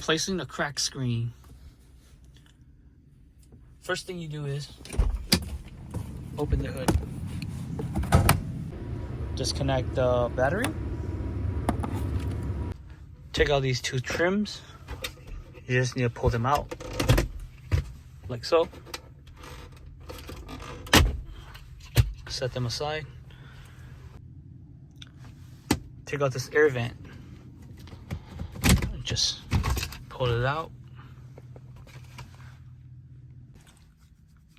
replacing the cracked screen. First thing you do is open the hood. Disconnect the battery. Take out these two trims. You just need to pull them out, like so. Set them aside. Take out this air vent. Just pull it out.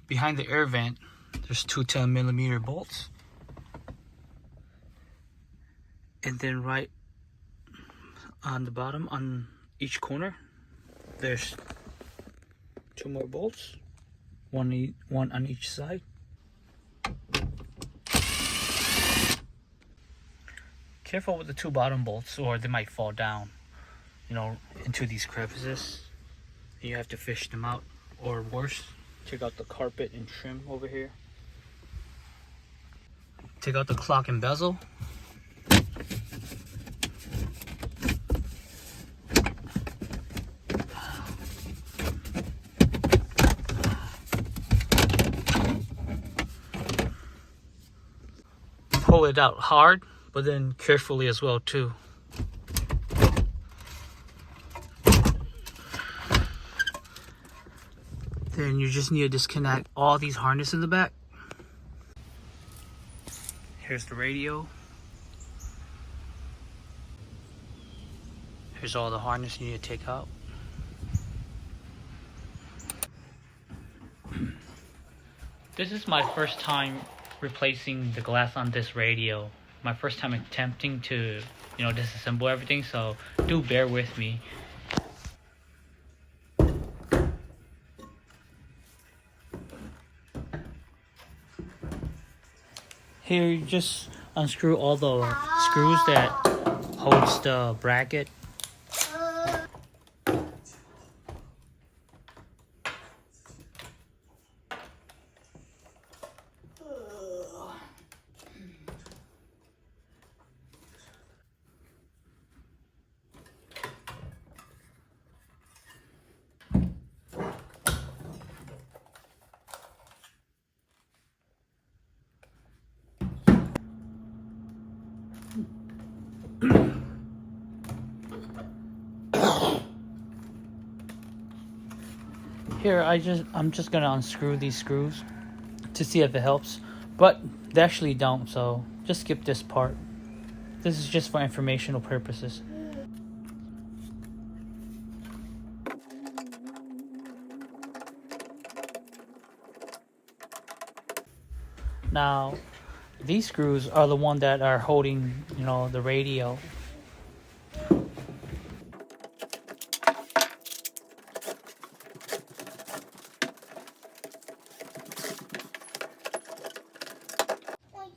Behind the air vent, there's two 10mm bolts. And then right on the bottom, on each corner, there's two more bolts. One on each side. Careful with the two bottom bolts, or they might fall down, into these crevices. You have to fish them out, or worse, take out the carpet and trim over here. Take out the clock and bezel. Pull it out hard, but then carefully as well too. Then you just need to disconnect all these harnesses in the back. Here's the radio. Here's all the harness you need to take out. This is my first time replacing the glass on this radio. My first time attempting to, disassemble everything, so do bear with me. Here, you just unscrew all the screws that holds the bracket. Here, I'm just gonna unscrew these screws to see if it helps, but they actually don't, so just skip this part. This is just for informational purposes. Now, these screws are the one that are holding, the radio.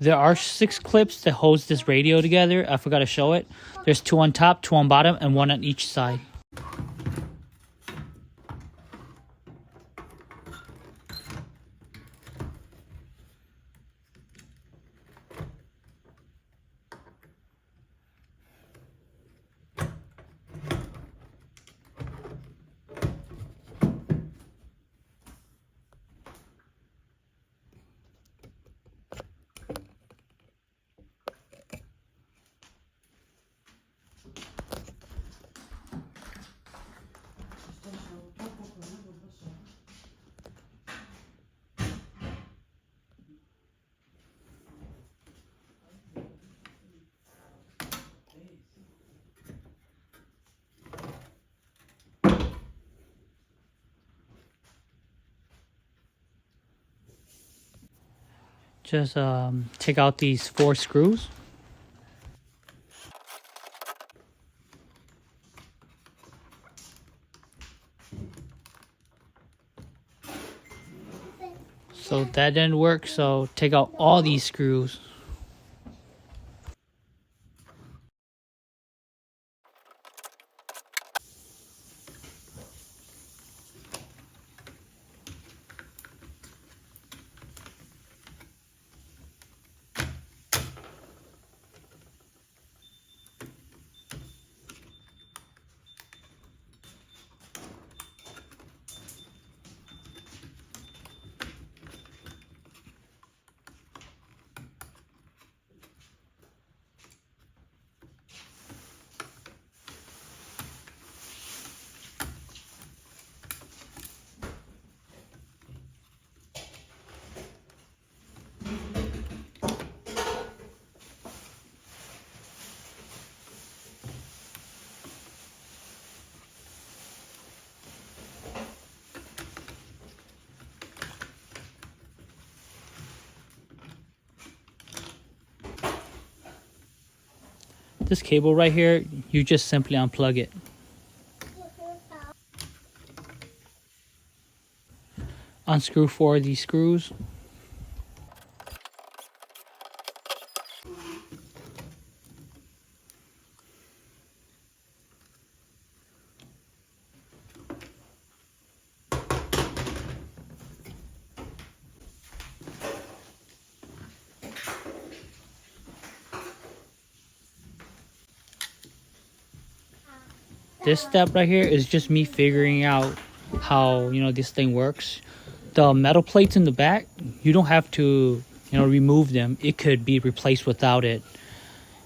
There are 6 clips that holds this radio together. I forgot to show it. There's 2 on top, 2 on bottom, and 1 on each side. Just take out these 4 screws. So that didn't work, so take out all these screws. This cable right here, you just simply unplug it. Unscrew 4 of these screws. This step right here is just me figuring out how, this thing works. The metal plates in the back, you don't have to, remove them. It could be replaced without it.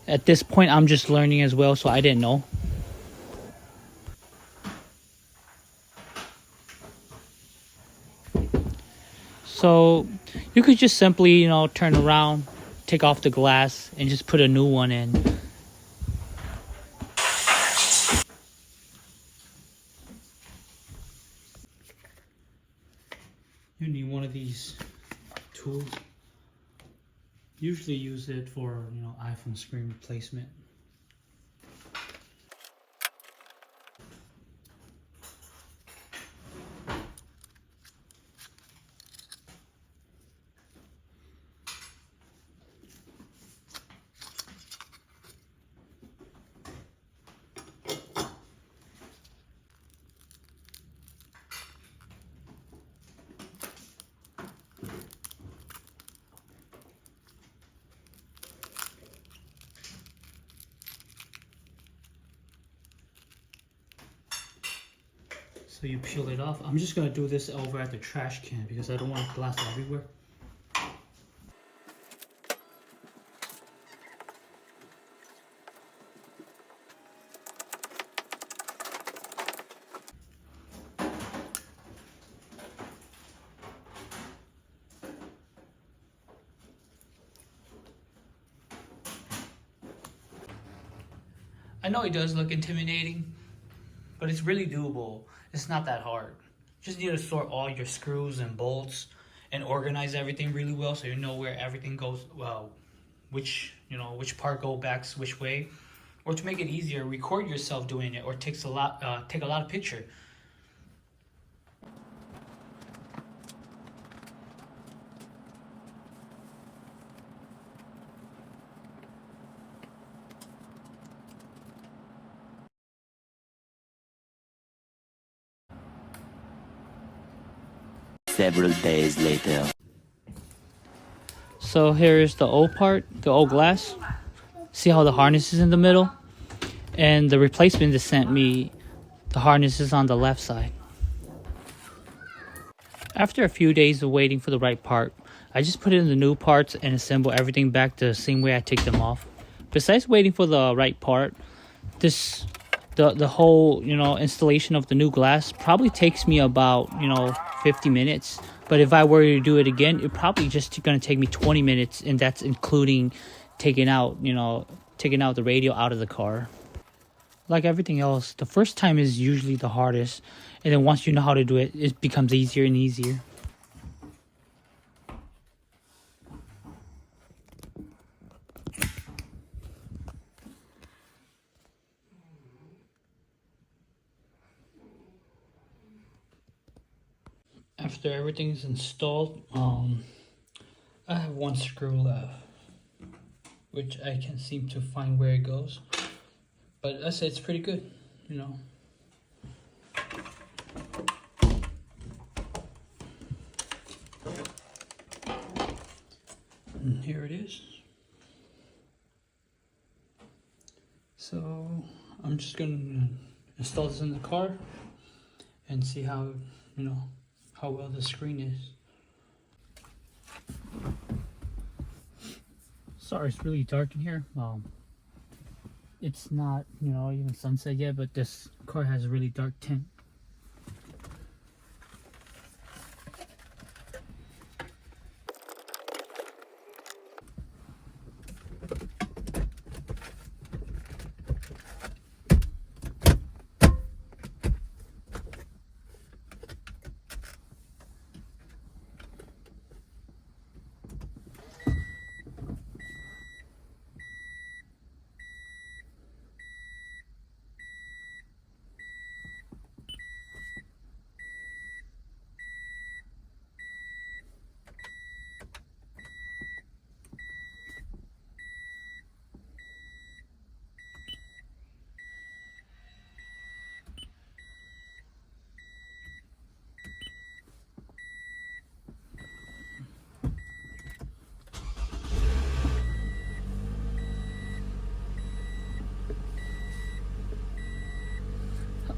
At this point, I'm just learning as well, so I didn't know. So you could just simply, turn around, take off the glass, and just put a new one in. You need one of these tools. Usually use it for, iPhone screen replacement. So you peel it off. I'm just gonna do this over at the trash can because I don't want glass everywhere. I know it does look intimidating, but it's really doable. It's not that hard. Just need to sort all your screws and bolts and organize everything really well so you know where everything goes, well, which part go back which way. Or to make it easier, record yourself doing it or take a lot of pictures. Several days later. So here's the old part, the old glass. See how the harness is in the middle? And the replacement that sent me, the harness is on the left side. After a few days of waiting for the right part, I just put in the new parts and assemble everything back the same way I take them off. Besides waiting for the right part, the whole installation of the new glass probably takes me about 50 minutes. But if I were to do it again, it probably just gonna take me 20 minutes, and that's including taking out the radio out of the car. Like everything else, the first time is usually the hardest, and then once you know how to do it, it becomes easier and easier. After everything's installed, I have one screw left, which I can't seem to find where it goes. But I say it's pretty good, And here it is. So I'm just gonna install this in the car and see how how well the screen is. Sorry, it's really dark in here. It's not even sunset yet, but this car has a really dark tint.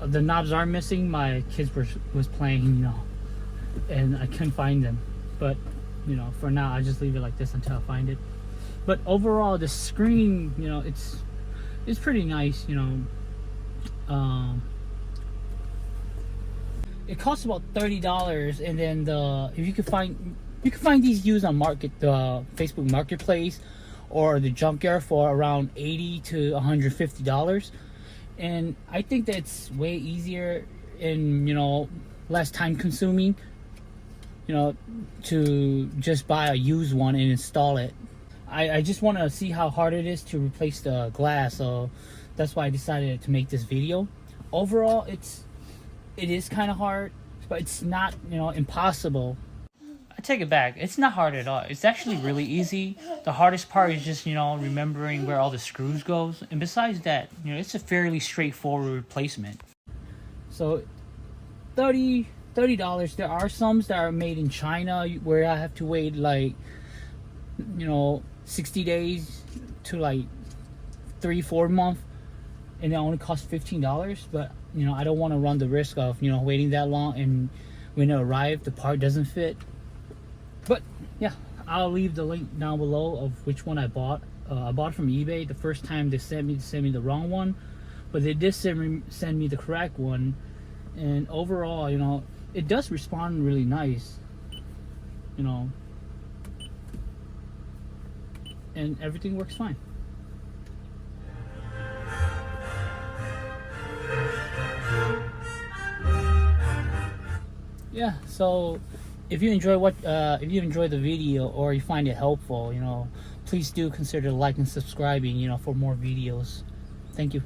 the knobs are missing. My kids was playing, you know, and I couldn't find them. But you know, for now I just leave it like this until I find it. But overall, the screen, you know, it's pretty nice, you know. It costs about $30, and then if you can find these used on the Facebook Marketplace or the junkyard for around $80 to $150. And I think that's way easier and, you know, less time consuming, you know, to just buy a used one and install it. I just want to see how hard it is to replace the glass, so that's why I decided to make this video. Overall, it is kind of hard, but it's not, you know, impossible. I take it back. It's not hard at all. It's actually really easy. The hardest part is just, you know, remembering where all the screws goes. And besides that, you know, it's a fairly straightforward replacement. So $30. There are some that are made in China where I have to wait like, you know, 60 days to like 3-4 months, and it only costs $15. But you know, I don't want to run the risk of, you know, waiting that long and when it arrives the part doesn't fit. But yeah, I'll leave the link down below of which one I bought. I bought from eBay. The first time they sent me the wrong one, but they did send me the correct one. And overall, you know, it does respond really nice, you know, and everything works fine. Yeah, so if you enjoy the video or you find it helpful, you know, please do consider liking and subscribing, you know, for more videos. Thank you.